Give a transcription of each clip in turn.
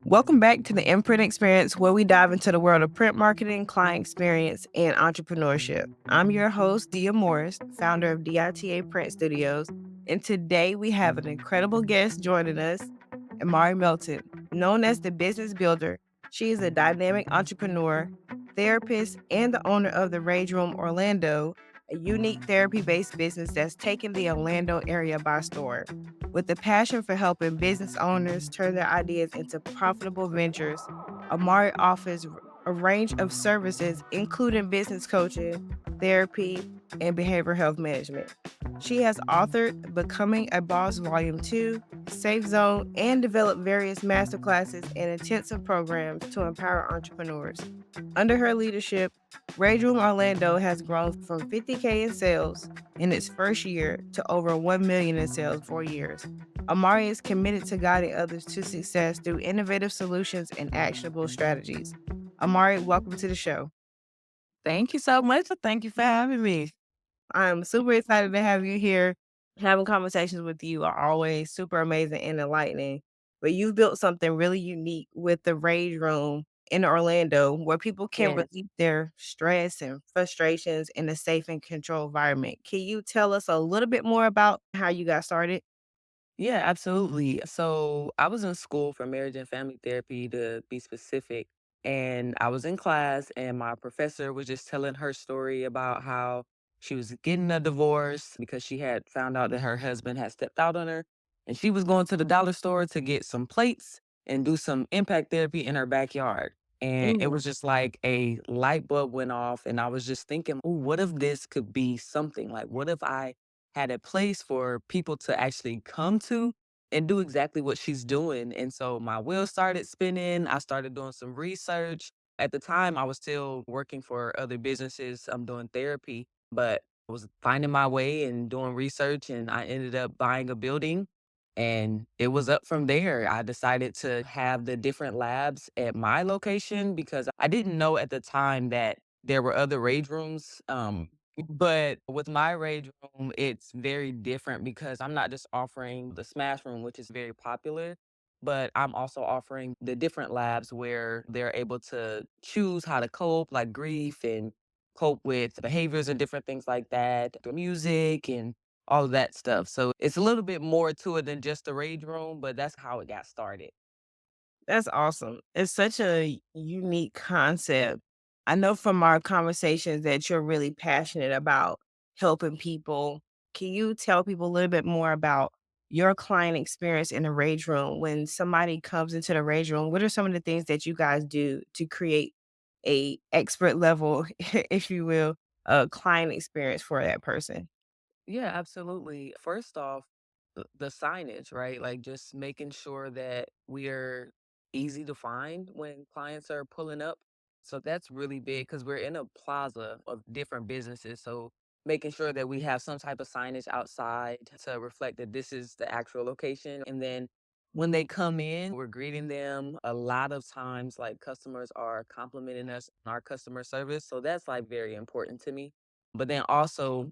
Welcome back to the ImPrint Experience, where we dive into the world of print marketing, client experience, and entrepreneurship. I'm your host, Dea Morris, founder of DITA Print Studios, and today we have an incredible guest joining us, Imari Melton. Known as the Business Builder, she is a dynamic entrepreneur, therapist, and the owner of the Rage Room Orlando, a unique therapy-based business that's taken the Orlando area by storm. With a passion for helping business owners turn their ideas into profitable ventures, Amari offers a range of services, including business coaching, therapy, and behavioral health management. She has authored Becoming a Boss Volume 2, Safe Zone, and developed various masterclasses and intensive programs to empower entrepreneurs. Under her leadership, Rage Room Orlando has grown from 50K in sales in its first year to over 1 million in sales 4 years. Amari is committed to guiding others to success through innovative solutions and actionable strategies. Amari, welcome to the show. Thank you so much. Thank you for having me. I'm super excited to have you here. Having conversations with you are always super amazing and enlightening. But you've built something really unique with the Rage Room in Orlando where people can Yes. relieve their stress and frustrations in a safe and controlled environment. Can you tell us a little bit more about how you got started? Yeah, absolutely. So I was in school for marriage and family therapy to be specific. And I was in class, and my professor was just telling her story about how she was getting a divorce because she had found out that her husband had stepped out on her. And she was going to the dollar store to get some plates and do some impact therapy in her backyard. And it Mm, was just like a light bulb went off. And I was just thinking, oh, what if this could be something? Like, what if I had a place for people to actually come to and do exactly what she's doing. And so my wheels started spinning. I started doing some research. At the time, I was still working for other businesses. I'm doing therapy, but I was finding my way and doing research. And I ended up buying a building. And it was up from there. I decided to have the different labs at my location because I didn't know at the time that there were other rage rooms. But with my rage room, it's very different because I'm not just offering the smash room, which is very popular, but I'm also offering the different labs where they're able to choose how to cope, like grief and cope with behaviors and different things like that, the music and all of that stuff. So it's a little bit more to it than just the rage room, but that's how it got started. that's awesome. It's such a unique concept. I know from our conversations that you're really passionate about helping people. Can you tell people a little bit more about your client experience in the rage room? When somebody comes into the rage room, what are some of the things that you guys do to create a expert level, if you will, client experience for that person? Yeah, absolutely. First off, the signage, right? Like just making sure that we're easy to find when clients are pulling up. So that's really big because we're in a plaza of different businesses. So making sure that we have some type of signage outside to reflect that this is the actual location. And then when they come in, we're greeting them. A lot of times, like customers are complimenting us on our customer service. So that's like very important to me. But then also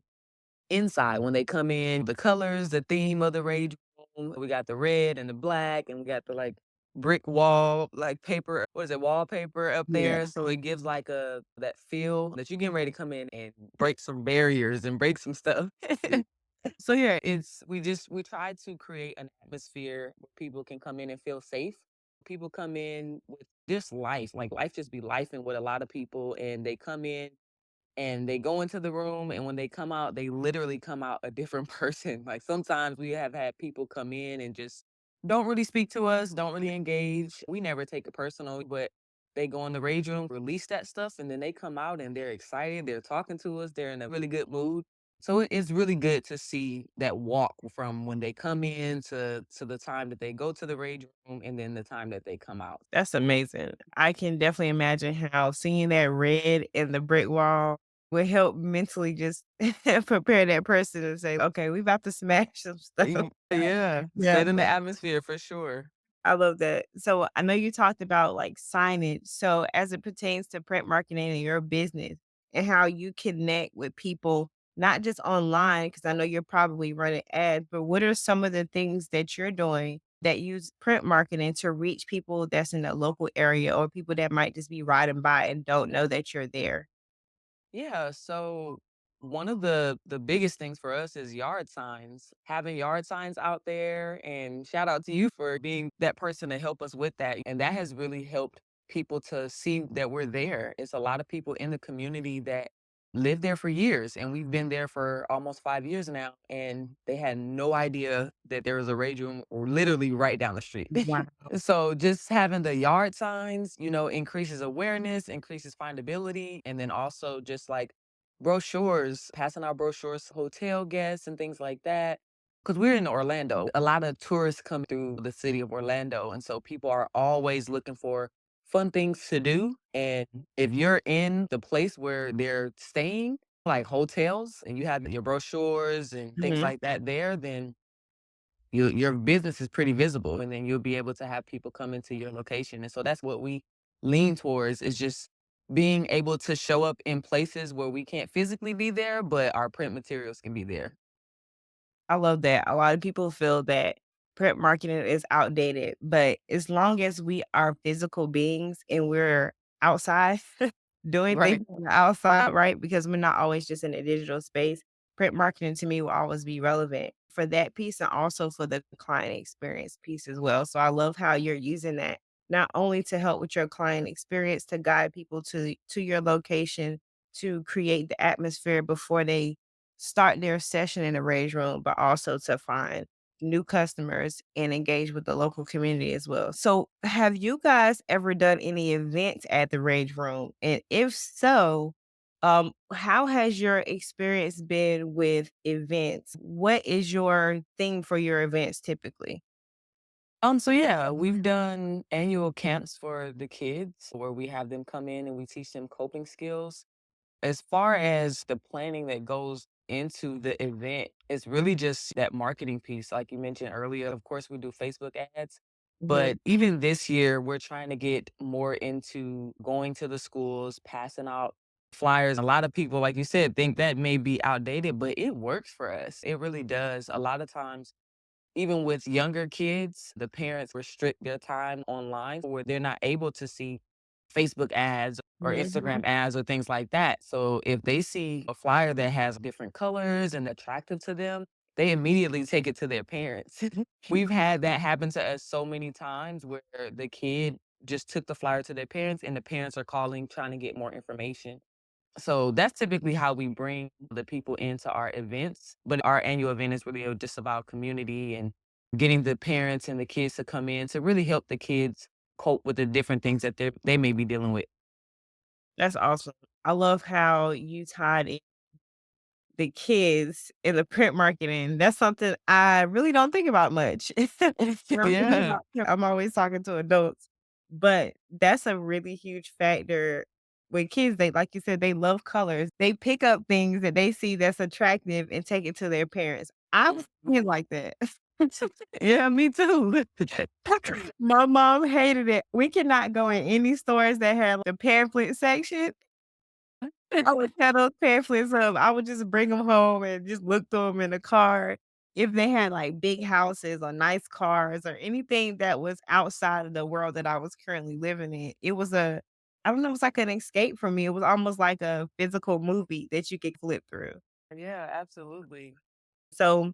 inside when they come in, the colors, the theme of the rage room. We got the red and the black, and we got the like brick wall, like paper, what is it, wallpaper up Yeah. there. So it gives like a that feel that you're getting ready to come in and break some barriers and break some stuff. So yeah, it's we try to create an atmosphere where people can come in and feel safe. People come in with just life, like life just be life and with a lot of people, and they come in and they go into the room, and when they come out, they literally come out a different person. Like, sometimes we have had people come in and just don't really speak to us, don't really engage. We never take it personal, but they go in the rage room, release that stuff, and then they come out and they're excited, they're talking to us, they're in a really good mood. So it's really good to see that walk from when they come in to the time that they go to the rage room and then the time that they come out. That's amazing. I can definitely imagine how seeing that red in the brick wall would help mentally just prepare that person to say, "Okay, we about to smash some stuff." Yeah, Yeah. set in the atmosphere for sure. I love that. So I know you talked about like signage. So as it pertains to print marketing and your business and how you connect with people, not just online, because I know you're probably running ads, but what are some of the things that you're doing that use print marketing to reach people that's in the local area or people that might just be riding by and don't know that you're there? Yeah, so one of the biggest things for us is yard signs. Having yard signs out there, and shout out to you for being that person to help us with that. And that has really helped people to see that we're there. It's a lot of people in the community that live there for years, and we've been there for almost 5 years now, and they had no idea that there was a rage room literally right down the street. Wow. So just having the yard signs, increases awareness, increases findability, and then also just like brochures, passing out brochures to hotel guests and things like that. Because we're in Orlando, a lot of tourists come through the city of Orlando. And so people are always looking for fun things to do. And if you're in the place where they're staying, like hotels, and you have your brochures and things Mhm. like that there, then your business is pretty visible, and then you'll be able to have people come into your location, and so that's what we lean towards is just being able to show up in places where we can't physically be there, but our print materials can be there. I love that. A lot of people feel that print marketing is outdated, but as long as we are physical beings and we're outside doing Right. things on the outside, right? Because we're not always just in a digital space. Print marketing to me will always be relevant for that piece and also for the client experience piece as well. So I love how you're using that not only to help with your client experience, to guide people to your location, to create the atmosphere before they start their session in the Rage Room, but also to find new customers and engage with the local community as well. So, have you guys ever done any events at the Rage Room? And if so, how has your experience been with events? What is your theme for your events typically? So yeah, we've done annual camps for the kids where we have them come in and we teach them coping skills. As far as the planning that goes into the event, it's really just that marketing piece. Like you mentioned earlier, of course, we do Facebook ads, Mhm. but even this year, we're trying to get more into going to the schools, passing out flyers. A lot of people, like you said, think that may be outdated, but it works for us. It really does. A lot of times, even with younger kids, the parents restrict their time online where they're not able to see Facebook ads or Mhm. Instagram ads or things like that. So if they see a flyer that has different colors and attractive to them, they immediately take it to their parents. We've had that happen to us so many times where the kid just took the flyer to their parents and the parents are calling trying to get more information. So that's typically how we bring the people into our events. But our annual event is really just about community and getting the parents and the kids to come in to really help the kids cope with the different things that they may be dealing with. That's awesome. I love how you tied in the kids in the print marketing. That's something I really don't think about much. When I'm thinking Yeah. about I'm always talking to adults, but that's a really huge factor with kids. They like you said, they love colors. They pick up things that they see that's attractive and take it to their parents. I was thinking like that. Yeah, me too. My mom hated it. We cannot go in any stores that had the pamphlet section. I would tear those pamphlets up. I would just bring them home and just look through them in the car. If they had, like, big houses or nice cars or anything that was outside of the world that I was currently living in, it was I don't know, it was like an escape for me. It was almost like a physical movie that you could flip through. Yeah, absolutely. So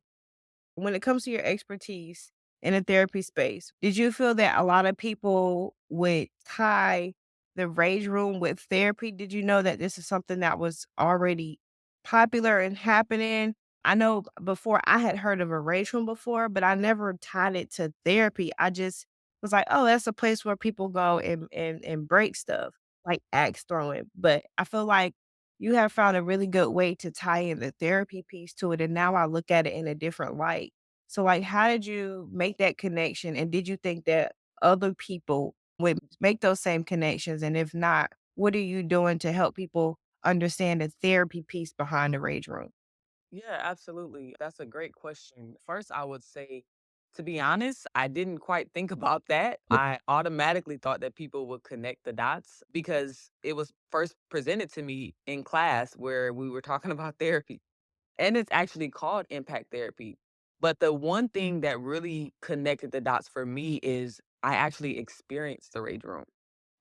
when it comes to your expertise in a therapy space, did you feel that a lot of people would tie the rage room with therapy? Did you know that this is something that was already popular and happening? I know before I had heard of a rage room before, but I never tied it to therapy. I just was like, oh, that's a place where people go and break stuff, like axe throwing. But I feel like you have found a really good way to tie in the therapy piece to it, and now I look at it in a different light. So, like, how did you make that connection, and did you think that other people would make those same connections? And if not, what are you doing to help people understand the therapy piece behind the rage room? Yeah, absolutely. That's a great question. First, I would say, to be honest, I didn't quite think about that. I automatically thought that people would connect the dots because it was first presented to me in class where we were talking about therapy. And it's actually called impact therapy. But the one thing that really connected the dots for me is I actually experienced the rage room.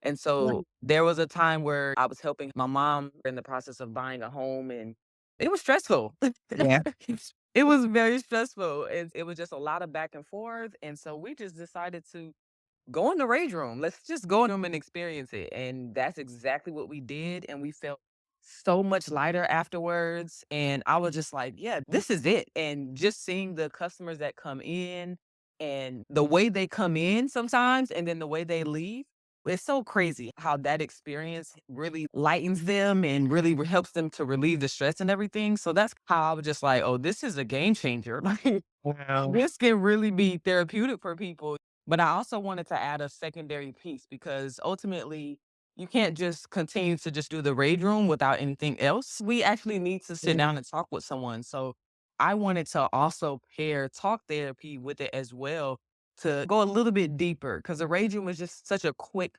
And so Right. there was a time where I was helping my mom in the process of buying a home, and it was stressful. Yeah. It was very stressful. It was just a lot of back and forth. And so we just decided to go in the rage room. Let's just go in the room and experience it. And that's exactly what we did. And we felt so much lighter afterwards. And I was just like, yeah, this is it. And just seeing the customers that come in and the way they come in sometimes and then the way they leave. It's so crazy how that experience really lightens them and really helps them to relieve the stress and everything. So that's how I was just like, oh, this is a game changer. Like, Wow. this can really be therapeutic for people. But I also wanted to add a secondary piece because ultimately you can't just continue to just do the rage room without anything else. We actually need to sit Yeah. down and talk with someone. So I wanted to also pair talk therapy with it as well to go a little bit deeper because the rage room is just such a quick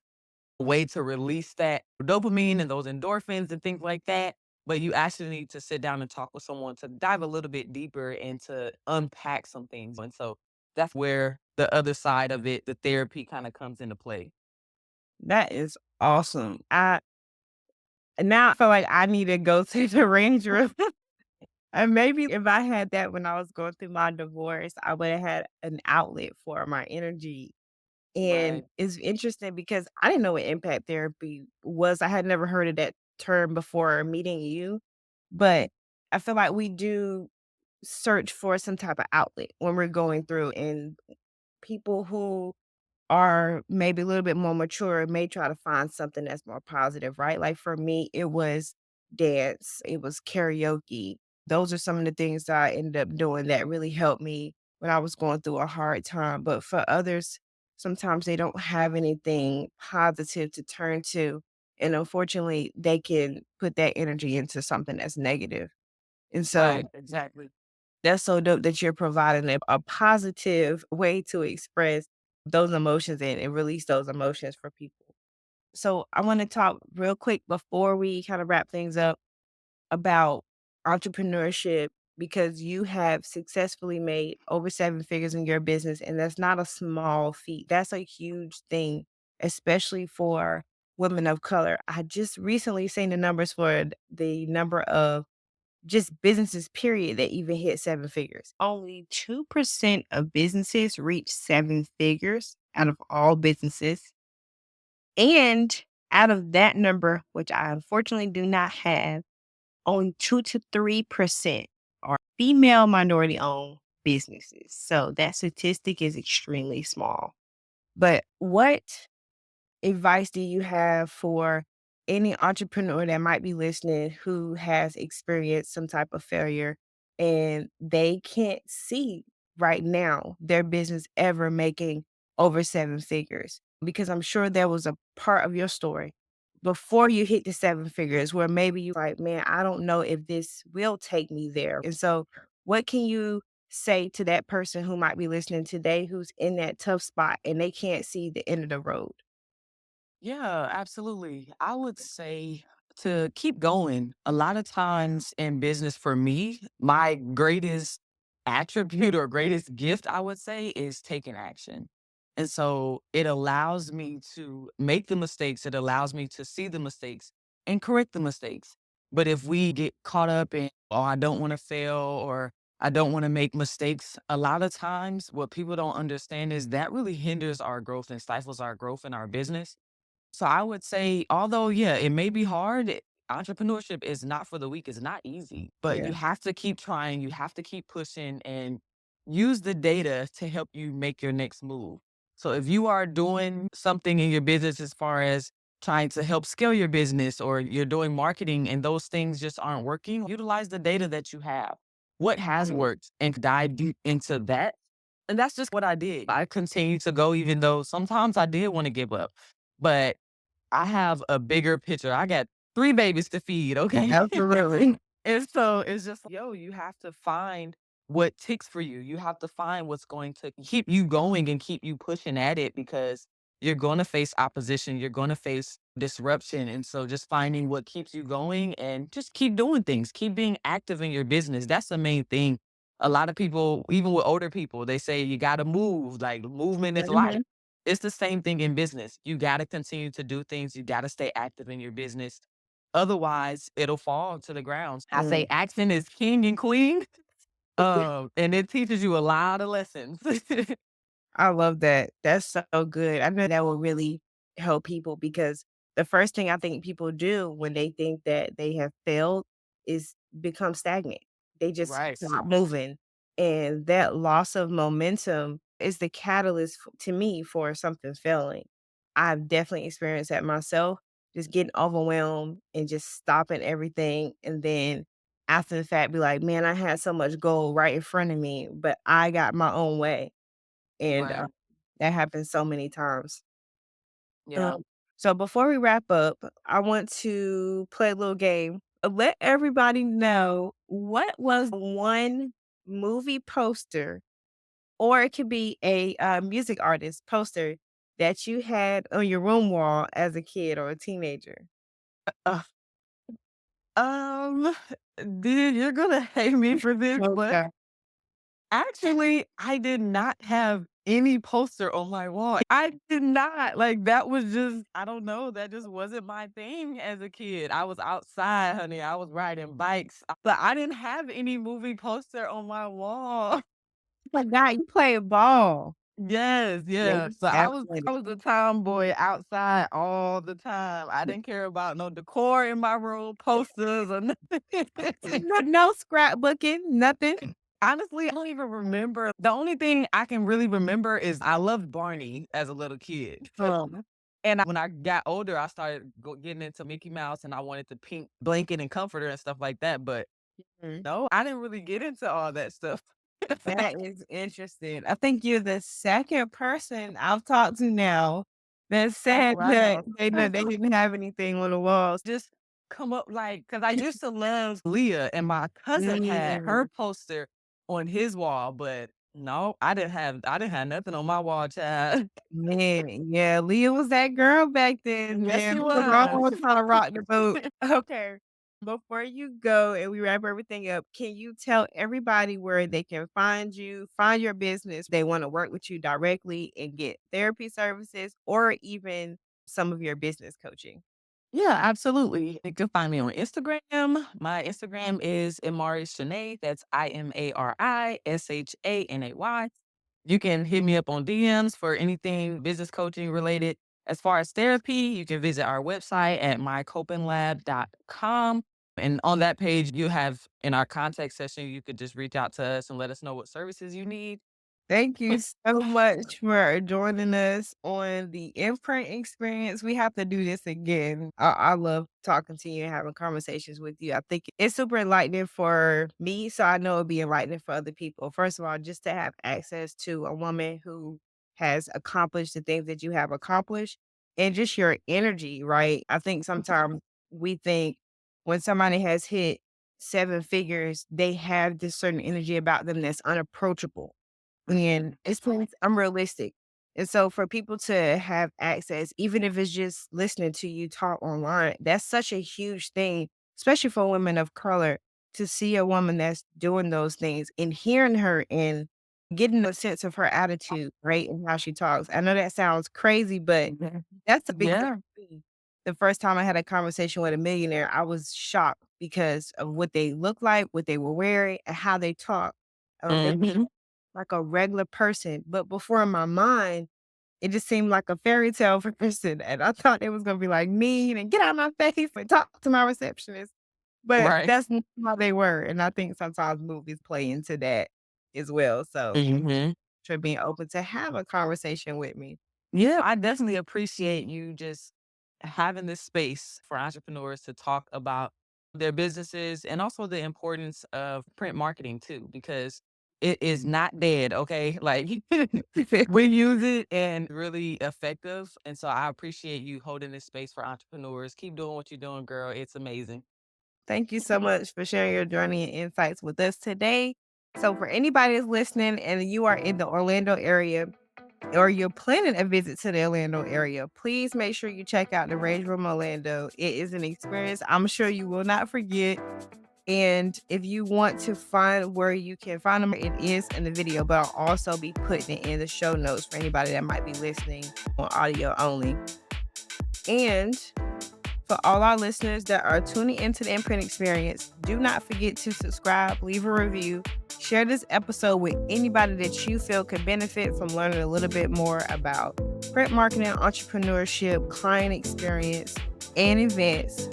way to release that dopamine and those endorphins and things like that. But you actually need to sit down and talk with someone to dive a little bit deeper and to unpack some things. And so that's where the other side of it, the therapy kind of comes into play. That is awesome. I now I feel like I need to go to the range room. And maybe if I had that when I was going through my divorce, I would have had an outlet for my energy. And Right. it's interesting because I didn't know what impact therapy was. I had never heard of that term before meeting you, but I feel like we do search for some type of outlet when we're going through, and people who are maybe a little bit more mature may try to find something that's more positive, right? Like for me, it was dance, it was karaoke. Those are some of the things that I ended up doing that really helped me when I was going through a hard time. But for others, sometimes they don't have anything positive to turn to. And unfortunately, they can put that energy into something that's negative. And so Right. Exactly. that's so dope that you're providing a positive way to express those emotions and release those emotions for people. So I want to talk real quick before we kind of wrap things up about entrepreneurship because you have successfully made over seven figures in your business. And that's not a small feat. That's a huge thing, especially for women of color. I just recently seen the numbers for the number of just businesses, period, that even hit seven figures. Only 2% of businesses reach seven figures out of all businesses. And out of that number, which I unfortunately do not have, only 2 to 3% are female minority owned businesses. So that statistic is extremely small. But what advice do you have for any entrepreneur that might be listening who has experienced some type of failure and they can't see right now their business ever making over seven figures? Because I'm sure there was a part of your story before you hit the seven figures where maybe you like, man, I don't know if this will take me there. And so, what can you say to that person who might be listening today who's in that tough spot and they can't see the end of the road? Yeah, absolutely. I would say to keep going. A lot of times in business, for me, my greatest attribute or greatest gift, I would say, is taking action. And so it allows me to make the mistakes, it allows me to see the mistakes and correct the mistakes. But if we get caught up in, oh, I don't want to fail or I don't want to make mistakes, a lot of times what people don't understand is that really hinders our growth and stifles our growth in our business. So I would say, although, yeah, it may be hard, entrepreneurship is not for the weak. It's not easy, but you Yeah. have to keep trying. You have to keep pushing and use the data to help you make your next move. So if you are doing something in your business as far as trying to help scale your business or you're doing marketing and those things just aren't working, utilize the data that you have. What has worked and dive deep into that. And that's just what I did. I continued to go even though sometimes I did want to give up. But I have a bigger picture. I got 3 babies to feed, okay? Absolutely. And so it's just, yo, you have to find what ticks for you. You have to find what's going to keep you going and keep you pushing at it because you're gonna face opposition, you're gonna face disruption. And so just finding what keeps you going and just keep doing things, keep being active in your business. That's the main thing. A lot of people, even with older people, they say you gotta move, like movement is life. Mhm. It's the same thing in business. You gotta continue to do things. You gotta stay active in your business. Otherwise, it'll fall to the ground. I say Mm. action is king and queen. And it teaches you a lot of lessons. I love that. That's so good. I know that will really help people because the first thing I think people do when they think that they have failed is become stagnant. They just Right. stop moving. And that loss of momentum is the catalyst to me for something failing. I've definitely experienced that myself, just getting overwhelmed and just stopping everything. And then after the fact, be like, man, I had so much goal right in front of me, but I got my own way. And, Right. that happens so many times. Yeah. Um, so before we wrap up, I want to play a little game. Let everybody know what was one movie poster, or it could be a, music artist poster that you had on your room wall as a kid or a teenager? Uh, um, dude, you're gonna hate me for this, but Okay. actually, I did not have any poster on my wall. I did not. Like, that was just I don't know, that just wasn't my thing as a kid. I was outside, honey. I was riding bikes, but I didn't have any movie poster on my wall. My god, you play ball. Yes, Yeah, yeah. you So absolutely. I was a tomboy outside all the time. I didn't care about no decor in my room, posters or nothing. No scrapbooking, nothing? Honestly, I don't even remember. The only thing I can really remember is I loved Barney as a little kid. Um, And when I got older, I started getting into Mickey Mouse and I wanted the pink blanket and comforter and stuff like that. But mm. no, I didn't really get into all that stuff. That is interesting. I think you're the second person I've talked to now that said that Wow. they didn't have anything on the walls. Just come up like because I used to love Leah, and my cousin had Mm, her poster on his wall, but no, I didn't have nothing on my wall, child. man, yeah, Leah was that girl back then, Yes, man. she Nothing wrong was. with trying to rock the boat. Okay. Before you go and we wrap everything up, can you tell everybody where they can find you, find your business, they want to work with you directly and get therapy services or even some of your business coaching? Yeah, absolutely. You can find me on Instagram. My Instagram is Imari Shanay. That's IMARISHANAY. You can hit me up on DMs for anything business coaching related. As far as therapy, you can visit our website at mycopinglab.com. And on that page, you have in our contact session, you could just reach out to us and let us know what services you need. Thank you so much for joining us on the Imprint Experience. We have to do this again. I love talking to you and having conversations with you. I think it's super enlightening for me, so I know it'll be enlightening for other people. First of all, just to have access to a woman who has accomplished the things that you have accomplished and just your energy, right? I think sometimes we think when somebody has hit seven figures, they have this certain energy about them that's unapproachable and it's things unrealistic. And so for people to have access, even if it's just listening to you talk online, that's such a huge thing, especially for women of color, to see a woman that's doing those things and hearing her and getting a sense of her attitude, right? And how she talks. I know that sounds crazy, but Mhm. that's a big thing Yeah. for me. The first time I had a conversation with a millionaire, I was shocked because of what they looked like, what they were wearing, and how they talk. They Hmm. like a regular person, but before in my mind, it just seemed like a fairy tale person, and I thought it was gonna be, like, mean and get out my face and talk to my receptionist, but Right. that's not how they were, and I think sometimes movies play into that as well, so Hmm. for being open to have a conversation with me. Yeah, I definitely appreciate you just having this space for entrepreneurs to talk about their businesses and also the importance of print marketing too, because it is not dead. Okay. Like we use it and really effective. And so I appreciate you holding this space for entrepreneurs. Keep doing what you're doing, girl. It's amazing. Thank you so much for sharing your journey and insights with us today. So for anybody that's listening and you are in the Orlando area or you're planning a visit to the Orlando area, please make sure you check out the Range Room Orlando. It is an experience I'm sure you will not forget. And if you want to find where you can find them, it is in the video, but I'll also be putting it in the show notes for anybody that might be listening on audio only. And for all our listeners that are tuning into the ImPrint Experience, do not forget to subscribe, leave a review, share this episode with anybody that you feel could benefit from learning a little bit more about print marketing, entrepreneurship, client experience, and events.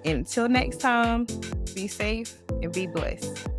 And until next time, be safe and be blessed.